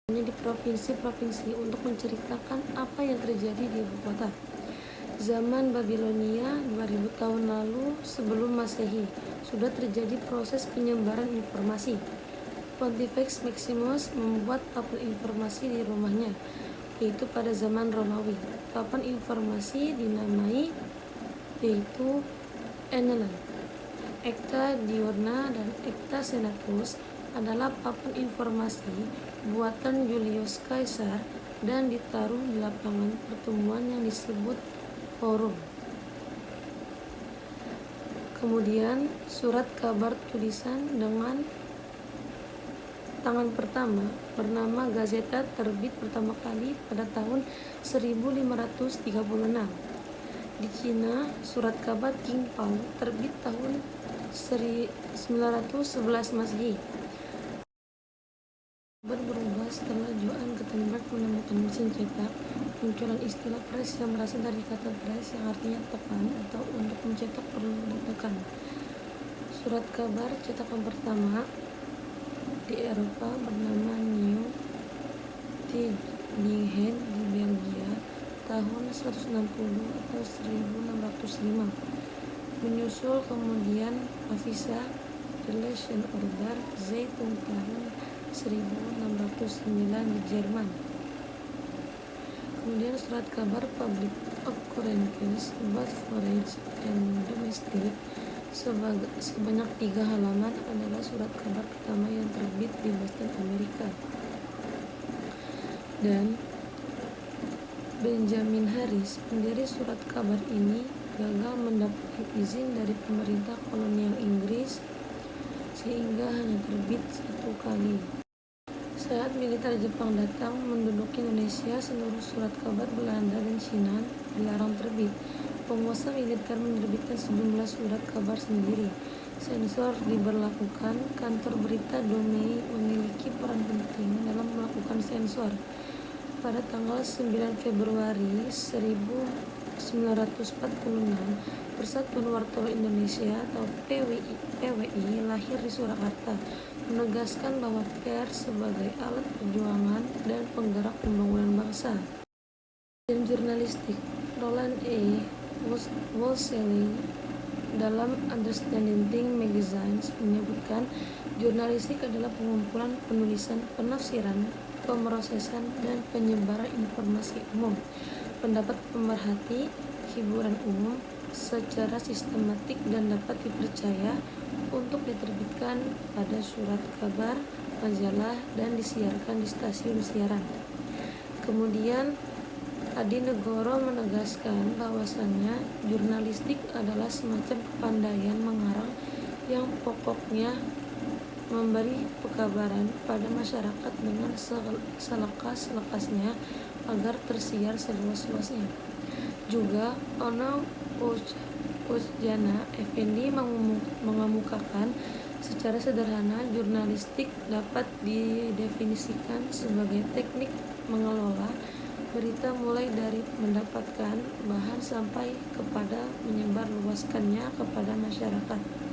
di provinsi-provinsi untuk menceritakan apa yang terjadi di ibu kota. Zaman Babilonia 2000 tahun lalu sebelum Masehi sudah terjadi proses penyebaran informasi. Pontifex Maximus membuat papan informasi di rumahnya, yaitu pada zaman Romawi. Papan informasi dinamai yaitu Ennelan. Acta Diurna dan Acta Senatus adalah papan informasi buatan Julius Caesar dan ditaruh di lapangan pertemuan yang disebut forum. Kemudian surat kabar tulisan dengan tangan pertama bernama Gazeta terbit pertama kali pada tahun 1536. Di Cina, surat kabar King Pao terbit tahun 911 Masehi. Kabar berubah setelah Johann Gutenberg menemukan mesin cetak. Munculan istilah press yang berasal dari kata press yang artinya tekan atau untuk mencetak perlu ditekan. Surat kabar cetakan pertama di Eropa bernama New Tidinghen di Belgia tahun 160 atau 1605. Menyusul kemudian Avisa Relation Order Zeitung tahun 1609 di Jerman. Kemudian surat kabar Public Occurrences about Forage and Domestic sebanyak 3 halaman adalah surat kabar pertama yang terbit di Boston, Amerika. Dan Benjamin Harris, pendiri surat kabar ini, gagal mendapatkan izin dari pemerintah kolonial Inggris sehingga hanya terbit 1 kali. Saat militer Jepang datang menduduki Indonesia, seluruh surat kabar Belanda dan Cina dilarang terbit. Penguasa militer menerbitkan sejumlah surat kabar sendiri. Sensor diberlakukan. Kantor berita Domei memiliki peran penting dalam melakukan sensor. Pada tanggal 9 Februari 1946, Persatuan Wartawan Indonesia atau PWI lahir di Surakarta, menegaskan bahwa pers sebagai alat perjuangan dan penggerak pembangunan bangsa. Dan jurnalistik, Roland E. Wolseley dalam Understanding Things Magazine menyebutkan jurnalistik adalah pengumpulan, penulisan, penafsiran, pemrosesan, dan penyebaran informasi umum, pendapat pemerhati, hiburan umum secara sistematik dan dapat dipercaya untuk diterbitkan pada surat kabar, majalah, dan disiarkan di stasiun siaran. Kemudian Adi Negoro menegaskan bahwasannya jurnalistik adalah semacam kepandaian mengarang yang pokoknya memberi pekabaran pada masyarakat dengan selekas-lekasnya agar tersiar seluas-luasnya. Juga Ono Ujjana Effendi mengemukakan secara sederhana jurnalistik dapat didefinisikan sebagai teknik mengelola berita mulai dari mendapatkan bahan sampai kepada menyebarluaskannya kepada masyarakat.